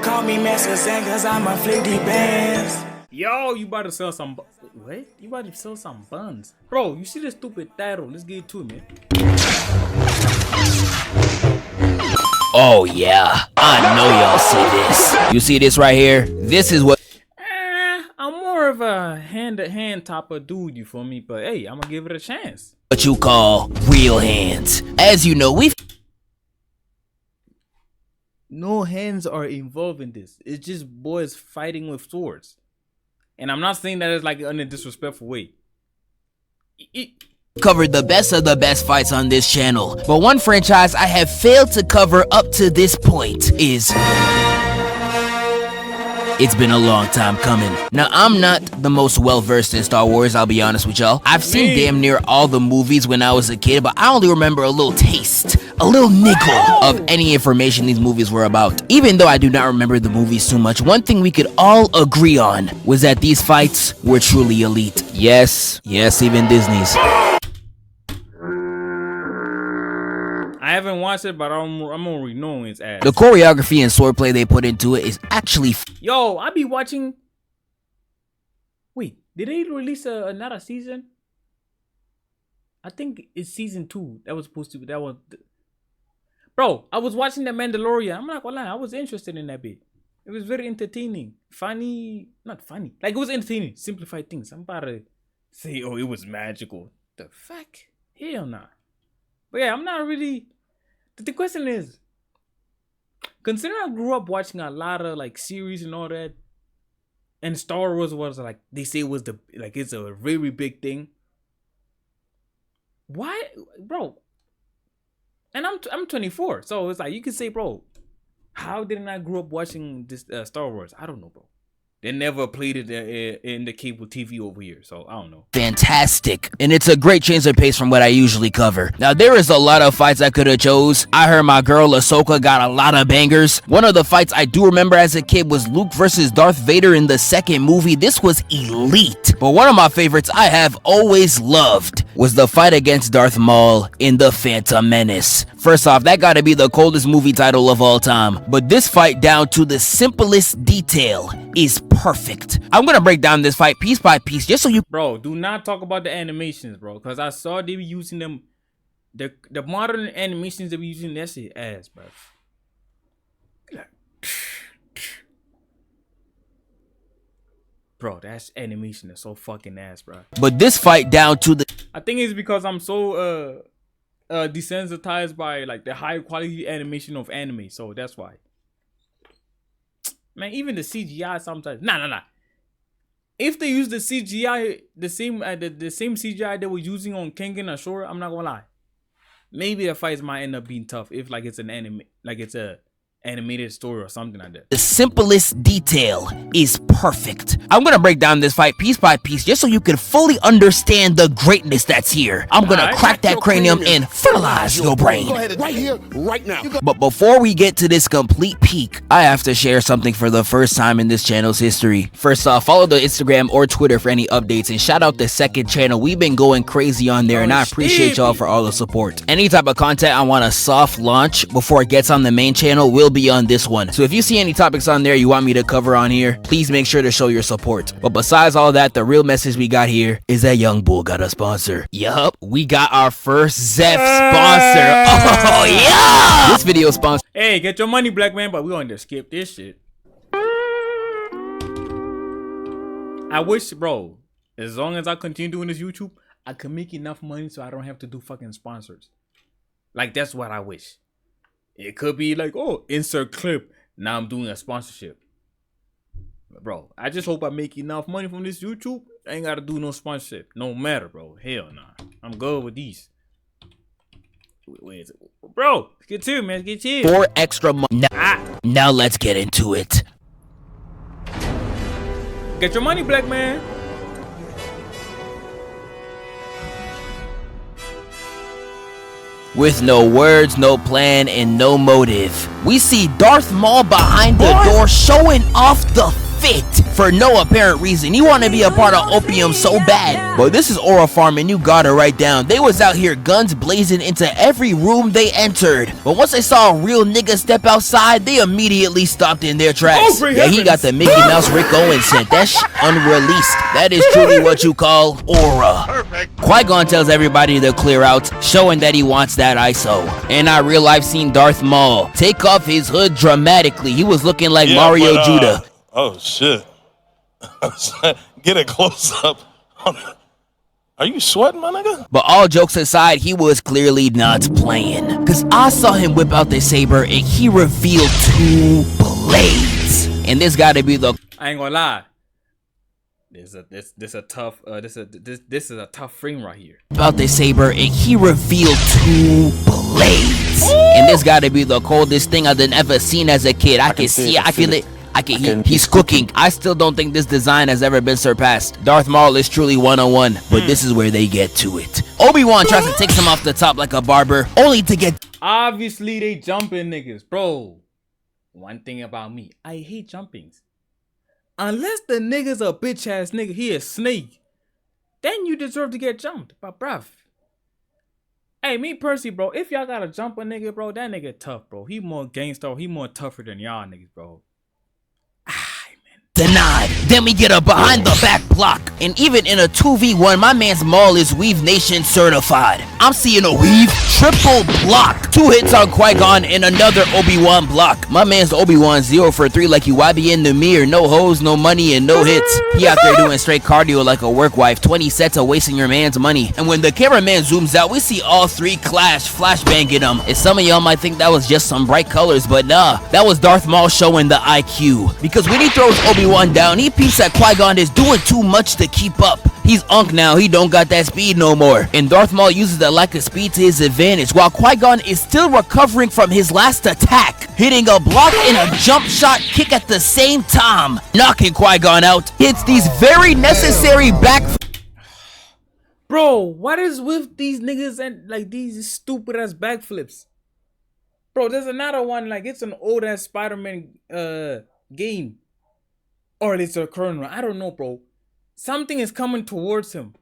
Call me Master Zen cause I'm a flicky bands. Yo, you about to sell some what? You about to sell some buns. Bro, you see this stupid title? Let's get to it, man. Oh yeah, I know y'all see this. You see this right here? This is what I'm more of a hand-to-hand type of dude, you feel me? But hey, I'm gonna give it a chance. What you call real hands. As you know, we've no hands are involved in this. It's just boys fighting with swords. And I'm not saying that it's like in a disrespectful way. covered the best of the best fights on this channel, but one franchise I have failed to cover up to this point is... It's been a long time coming. Now, I'm not the most well-versed in Star Wars, I'll be honest with y'all. I've seen damn near all the movies when I was a kid, but I only remember a little taste, a little niggle of any information these movies were about. Even though I do not remember the movies too much, one thing we could all agree on was that these fights were truly elite. Yes, even Disney's. I haven't watched it, but I'm already knowing its ass. The choreography and swordplay they put into it is actually Yo, I be watching... Wait, did they release another season? I think it's season 2. That was supposed to be... That was... Bro, I was watching The Mandalorian. I'm not gonna lie, I was interested in that bit. It was very entertaining. Funny... Not funny. Like, it was entertaining. Simplified things. I'm about to say, oh, it was magical. The fuck? Hell nah. But yeah, I'm not really... The question is, considering I grew up watching a lot of like series and all that, and Star Wars was like, they say it was the, like, it's a very big thing. Why, bro? And I'm 24, so it's like, you could say, bro, how didn't I grow up watching this Star Wars? I don't know, bro. They never played it in the cable TV over here, so I don't know. Fantastic, and it's a great change of pace from what I usually cover. Now, there is a lot of fights I could have chose. I heard my girl Ahsoka got a lot of bangers. One of the fights I do remember as a kid was Luke versus Darth Vader in the second movie. This was elite. But one of my favorites I have always loved was the fight against Darth Maul in The Phantom Menace. First off, that gotta be the coldest movie title of all time. But this fight, down to the simplest detail, is perfect. I'm gonna break down this fight piece by piece just so you... Bro, do not talk about the animations, bro. Because I saw they be using them... The modern animations they be using, that shit ass, bro. Bro, that's animation is so fucking ass, bro. But this fight, down to the... I think it's because I'm so desensitized by like the high quality animation of anime, so that's why. Man, even the CGI sometimes. Nah. If they use the CGI, the same CGI they were using on Kengan Ashura, I'm not gonna lie. Maybe the fights might end up being tough if like it's an anime, like it's a animated story or something like that. The simplest detail is perfect. I'm gonna break down this fight piece by piece just so you can fully understand the greatness that's here. I'm gonna crack that cranium and fertilize your brain. Go ahead, right here, right now. But before we get to this complete peak, I have to share something for the first time in this channel's history. First off, follow the Instagram or Twitter for any updates, and shout out the second channel. We've been going crazy on there, and I appreciate y'all for all the support. Any type of content I want to soft launch before it gets on the main channel will be on this one. So if you see any topics on there you want me to cover on here, please make sure to show your support. But besides all that, the real message we got here is that Young Bull got a sponsor. Yup, we got our first Zeph sponsor. Oh yeah! This video sponsor. Hey, get your money, black man, but we're going to skip this shit. I wish, bro, as long as I continue doing this YouTube, I can make enough money so I don't have to do fucking sponsors. Like, that's what I wish. It could be like, oh, insert clip. Now I'm doing a sponsorship. But bro, I just hope I make enough money from this YouTube. I ain't got to do no sponsorship. No matter, bro. Hell nah. I'm good with these. Where is it? Bro, get to it, man. Get to it. 4 extra months. Now let's get into it. Get your money, black man. With no words, no plan, and no motive, we see Darth Maul behind the door showing off the fit for no apparent reason. He wanted to be a part of Opium so bad. But this is Aura Farm and you gotta write down. They was out here guns blazing into every room they entered. But once they saw a real nigga step outside, they immediately stopped in their tracks. Yeah, he got the Mickey Mouse Rick Owens scent. That unreleased. That is truly what you call aura. Perfect. Qui-Gon tells everybody to clear out, showing that he wants that ISO. And I real life seen Darth Maul take off his hood dramatically. He was looking like Mario Judah. Oh shit. Get a close up. Are you sweating, my nigga? But all jokes aside, he was clearly not playing. Cause I saw him whip out the saber and he revealed 2 blades. And this gotta be the I ain't gonna lie. This is a tough frame right here. About the saber and he revealed 2 blades. And this gotta be the coldest thing I've ever seen as a kid. I can see it, I feel it. He's cooking. I still don't think this design has ever been surpassed. Darth Maul is truly one-on-one, but this is where they get to it. Obi-Wan tries to take him off the top like a barber, only to get... Obviously, they jumping niggas, bro. One thing about me, I hate jumpings. Unless the nigga's a bitch-ass nigga, he a snake, then you deserve to get jumped. But bruv, hey, me personally, bro, if y'all gotta jump a nigga, bro, that nigga tough, bro. He more gangster, he more tougher than y'all niggas, bro. Denied. Then we get a behind the back block. And even in a 2v1, my man's Maul is Weave Nation certified. I'm seeing a weave triple block. 2 hits on Qui-Gon and another Obi-Wan block. My man's Obi-Wan 0 for 3 like you YB in the mirror. No hoes, no money, and no hits. He out there doing straight cardio like a work wife. 20 sets of wasting your man's money. And when the cameraman zooms out, we see all 3 clash, flashbanging them. And some of y'all might think that was just some bright colors, but nah. That was Darth Maul showing the IQ. Because when he throws Obi-Wan down, he peeps that Qui-Gon is doing too much to keep up. He's unk now, he don't got that speed no more. And Darth Maul uses the lack of speed to his advantage, while Qui-Gon is still recovering from his last attack, hitting a block and a jump shot kick at the same time. Knocking Qui-Gon out, hits these very necessary back... Bro, what is with these niggas and like these stupid ass backflips? Bro, there's another one, like it's an old ass Spider-Man game. Or it's a current one. I don't know, bro. Something is coming towards him.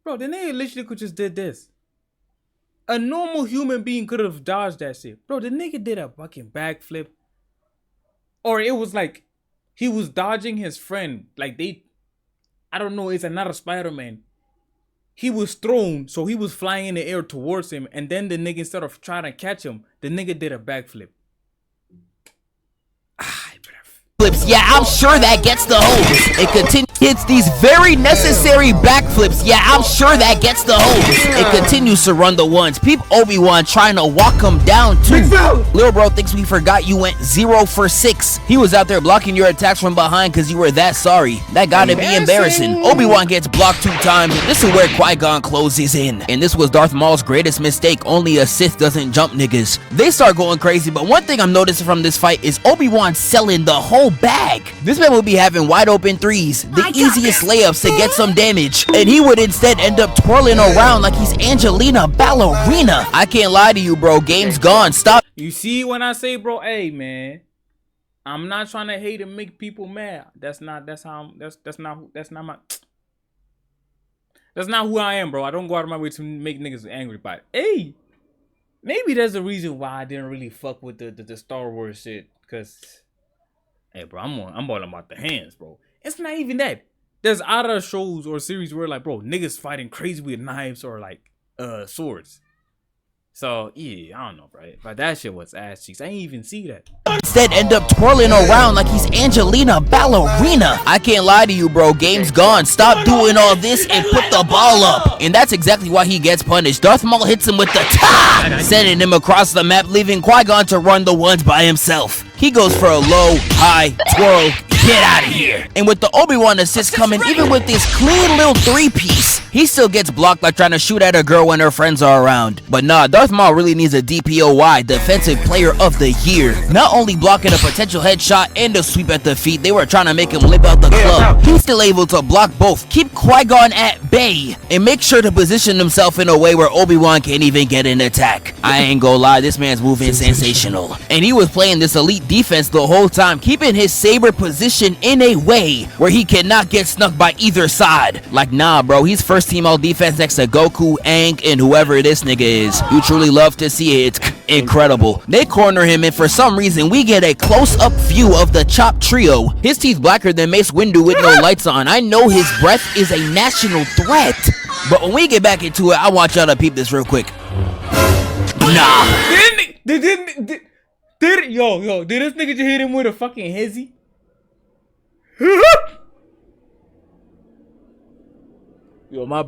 Bro, the nigga literally could just did this. A normal human being could have dodged that shit. Bro, the nigga did a fucking backflip. Or it was like he was dodging his friend. Like I don't know, it's another Spider-Man. He was thrown, so he was flying in the air towards him. And then the nigga, instead of trying to catch him, the nigga did a backflip. Yeah, I'm sure that gets the hose. It continues. Hits these very necessary backflips. Yeah, I'm sure that gets the hose. It continues to run the ones. Peep Obi-Wan trying to walk him down too. Lil bro thinks we forgot you went 0 for 6. He was out there blocking your attacks from behind because you were that sorry. That gotta be embarrassing. Obi-Wan gets blocked 2 times. This is where Qui-Gon closes in. And this was Darth Maul's greatest mistake. Only a Sith doesn't jump niggas. They start going crazy, but one thing I'm noticing from this fight is Obi-Wan selling the whole bag. This man will be having wide open threes, the easiest layups to get some damage, and he would instead end up twirling around like he's Angelina Ballerina. I can't lie to you, bro. Game's gone. Stop. You see when I say, bro, hey man, I'm not trying to hate and make people mad. That's not who I am, bro. I don't go out of my way to make niggas angry by it. Hey, maybe there's a reason why I didn't really fuck with the Star Wars shit, cause hey, bro, I'm all about the hands, bro. It's not even that. There's other shows or series where, like, bro, niggas fighting crazy with knives or, like, swords. So, yeah, I don't know, bro. But that shit was ass cheeks. I ain't even see that. Instead, end up twirling around like he's Angelina Ballerina. I can't lie to you, bro. Game's gone. Stop doing all this and put the ball up. And that's exactly why he gets punished. Darth Maul hits him with the ta, sending him across the map, leaving Qui-Gon to run the ones by himself. He goes for a low, high, twirl, get out of here. And with the Obi-Wan assist coming, even with this clean little 3-piece, he still gets blocked like trying to shoot at a girl when her friends are around. But nah, Darth Maul really needs a DPOY, Defensive Player of the Year. Not only blocking a potential headshot and a sweep at the feet, they were trying to make him limp out the club. He's still able to block both, keep Qui-Gon at bay, and make sure to position himself in a way where Obi-Wan can't even get an attack. I ain't gonna lie, this man's moving sensational. And he was playing this elite defense the whole time, keeping his saber position in a way where he cannot get snuck by either side. Like, nah, bro, he's first team all defense next to Goku, Aang, and whoever this nigga is. You truly love to see it. It's incredible. They corner him, and for some reason, we get a close-up view of the Chop Trio. His teeth blacker than Mace Windu with no lights on. I know his breath is a national threat. But when we get back into it, I want y'all to peep this real quick. Nah. Did this nigga just hit him with a fucking hezzy? Yo, my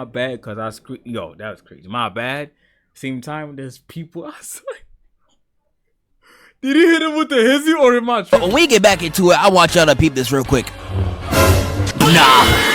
bad, cause I screamed. Yo, that was crazy. My bad. Same time, there's people outside. Did he hit him with the hezzy or am I tripping? When we get back into it, I want y'all to peep this real quick. Nah.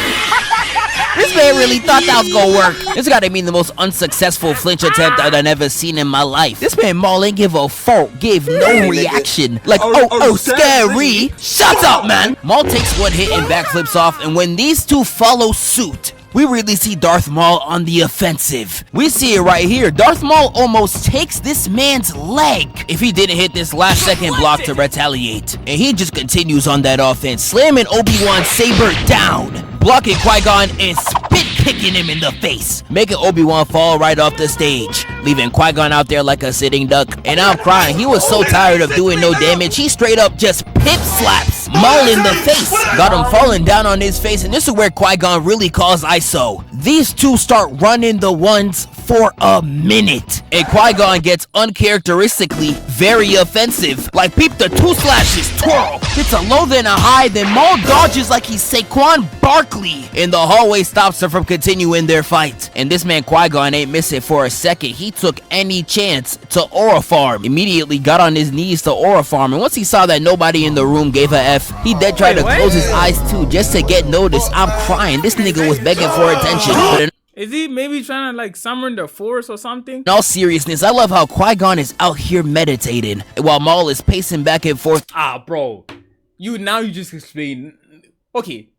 This man really thought that was gonna work. This gotta mean the most unsuccessful flinch attempt I've ever seen in my life. This man Maul ain't give a fuck, gave no reaction. Like, oh, scary. Shut up, man. Maul takes one hit and backflips off, and when these two follow suit, we really see Darth Maul on the offensive. We see it right here. Darth Maul almost takes this man's leg if he didn't hit this last second block to retaliate. And he just continues on that offense, slamming Obi-Wan's saber down, blocking Qui-Gon and spit kicking him in the face, making Obi-Wan fall right off the stage, leaving Qui-Gon out there like a sitting duck. And I'm crying. He was so tired of doing no damage, he straight up just pip slaps Maul in the face, got him falling down on his face, and this is where Qui-Gon really calls ISO. These two start running the ones for a minute, and Qui-Gon gets uncharacteristically very offensive. Like, peep the two slashes, twirl, hits a low then a high, then Maul dodges like he's Saquon Barkley, and the hallway stops her from continuing their fight. And this man Qui-Gon ain't miss it for a second. He took any chance to aura farm, immediately got on his knees to aura farm, and once he saw that nobody in the room gave a F, he dead tried to close his eyes too just to get noticed. I'm crying. This nigga was begging for attention. But is he maybe trying to like summon the Force or something? in all seriousness, I love how Qui-Gon is out here meditating while Maul is pacing back and forth. Ah, bro, you just explained. Okay,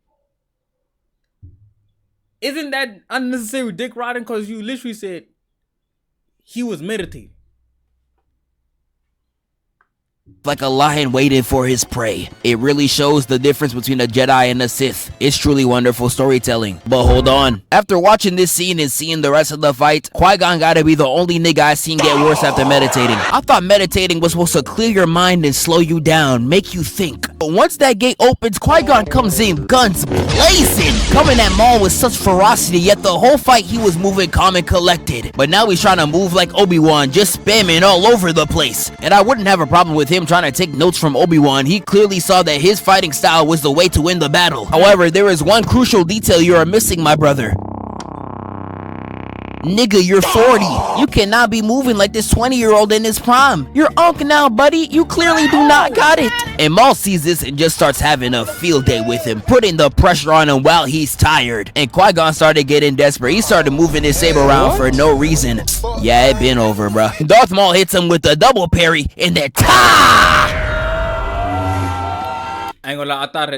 isn't that unnecessary dick riding? Cause you literally said he was meditating. Like a lion waiting for his prey. It really shows the difference between a Jedi and a Sith. It's truly wonderful storytelling. But hold on. After watching this scene and seeing the rest of the fight, Qui-Gon gotta be the only nigga I seen get worse after meditating. I thought meditating was supposed to clear your mind and slow you down, make you think. But once that gate opens, Qui-Gon comes in, guns blazing, coming at Maul with such ferocity, yet the whole fight he was moving calm and collected. But now he's trying to move like Obi-Wan, just spamming all over the place. And I wouldn't have a problem with him trying to take notes from Obi-Wan. He clearly saw that his fighting style was the way to win the battle. However, there is one crucial detail you are missing, my brother. Nigga, you're 40. You cannot be moving like this 20-year-old in his prime. You're unk now, buddy. You clearly do not got it. And Maul sees this and just starts having a field day with him, putting the pressure on him while he's tired. And Qui-Gon started getting desperate. He started moving his saber around for no reason. Yeah, it been over, bro. Darth Maul hits him with a double parry and then ta! I ain't gonna lie, I thought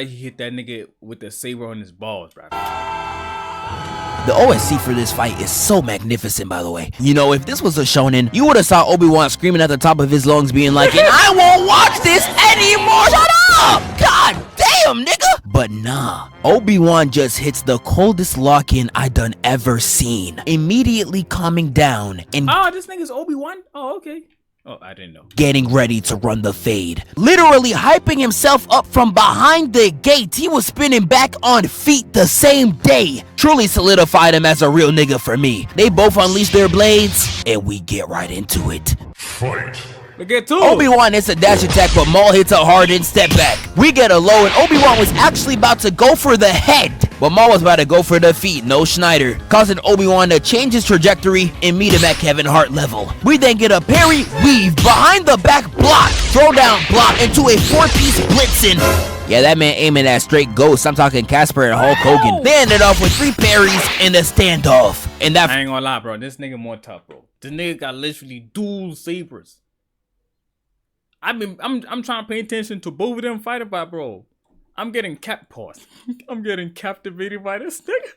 he hit that nigga with the saber on his balls, bro. The OSC for this fight is so magnificent, by the way. You know, if this was a shonen, you would have saw Obi-Wan screaming at the top of his lungs being like, and I won't watch this anymore! Shut up! God damn, nigga! But nah, Obi-Wan just hits the coldest lock-in I done ever seen, immediately calming down and this nigga's Obi-Wan? Oh, okay. Oh, I didn't know. Getting ready to run the fade. Literally hyping himself up from behind the gate. He was spinning back on feet the same day. Truly solidified him as a real nigga for me. They both unleash their blades, and we get right into it. Fight. Look at two. Obi-Wan hits a dash attack, but Maul hits a hard in step back. We get a low, and Obi-Wan was actually about to go for the head, but Maul was about to go for the feet, no Schneider, causing Obi-Wan to change his trajectory and meet him at Kevin Hart level. We then get a parry, weave, behind the back block, throw down block into a 4-piece blitzing. Yeah, that man aiming at straight ghosts. I'm talking Casper and Hulk Hogan. They ended off with 3 parries in a standoff. And that I ain't gonna lie, bro. This nigga more tough, bro. This nigga got literally dual sabers. I'm trying to pay attention to both of them fighting, but bro, I'm getting I'm getting captivated by this nigga.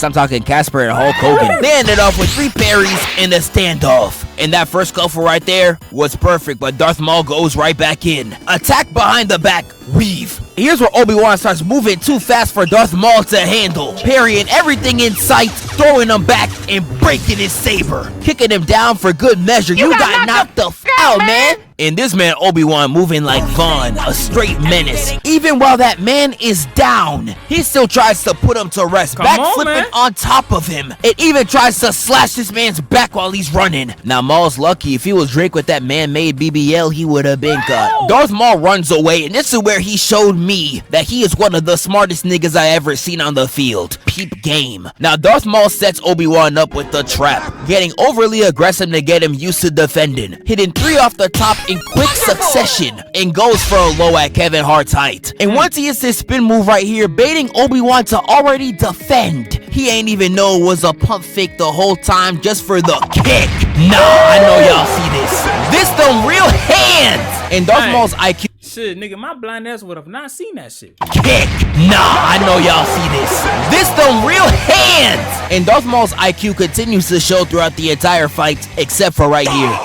I'm talking Casper and Hulk Hogan. They ended off with 3 parries in a standoff. And that first scuffle right there was perfect, but Darth Maul goes right back in. Attack behind the back, weave. Here's where Obi-Wan starts moving too fast for Darth Maul to handle. Parrying everything in sight, throwing him back, and breaking his saber. Kicking him down for good measure. You got knocked the f out, man. And this man Obi-Wan moving like Vaughn, a straight menace. Even while that man is down, he still tries to put him to rest. Backflipping on top of him. It even tries to slash this man's back while he's running. Now Maul's lucky. If he was Drake with that man-made BBL, he would have been cut. Darth Maul runs away, and this is where he showed me that he is one of the smartest niggas I ever seen on the field. Peep game. Now Darth Maul sets Obi-Wan up with the trap, getting overly aggressive to get him used to defending. Hitting 3 off the top in quick succession, and goes for a low at Kevin Hart's height. And once he hits his spin move right here, baiting Obi-Wan to already defend. He ain't even know it was a pump fake the whole time just for the kick. Nah, I know y'all see this. This them real hands! And Darth Maul's IQ. Shit, nigga, my blind ass would have not seen that shit. Kick. Nah, I know y'all see this. This them real hands! And Darth Maul's IQ continues to show throughout the entire fight, except for right here.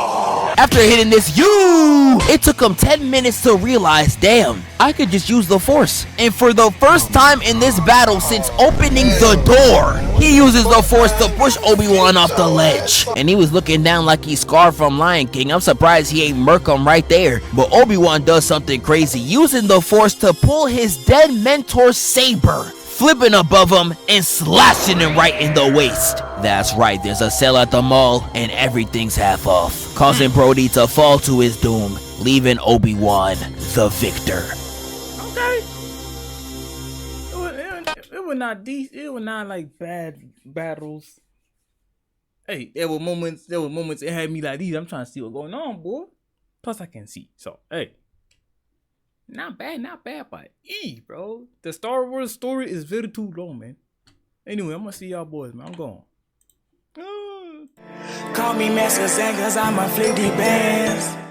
After hitting this, it took him 10 minutes to realize, damn, I could just use the Force. And for the first time in this battle since opening the door, he uses the Force to push Obi-Wan off the ledge. And he was looking down like he's Scar from Lion King. I'm surprised he ain't murk him right there. But Obi-Wan does something crazy, using the Force to pull his dead mentor's saber, flipping above him and slashing him right in the waist. That's right, there's a sale at the mall and everything's half off, causing Brody to fall to his doom, leaving Obi-Wan the victor. Okay. It was not decent. It was not like bad battles. Hey, there were moments it had me like these. I'm trying to see what's going on, boy. Plus I can see. So hey. Not bad by E, bro. The Star Wars story is very too long, man. Anyway, I'm gonna see y'all boys, man. I'm gone. Call me Master Zen, cause I'm a 50 bands.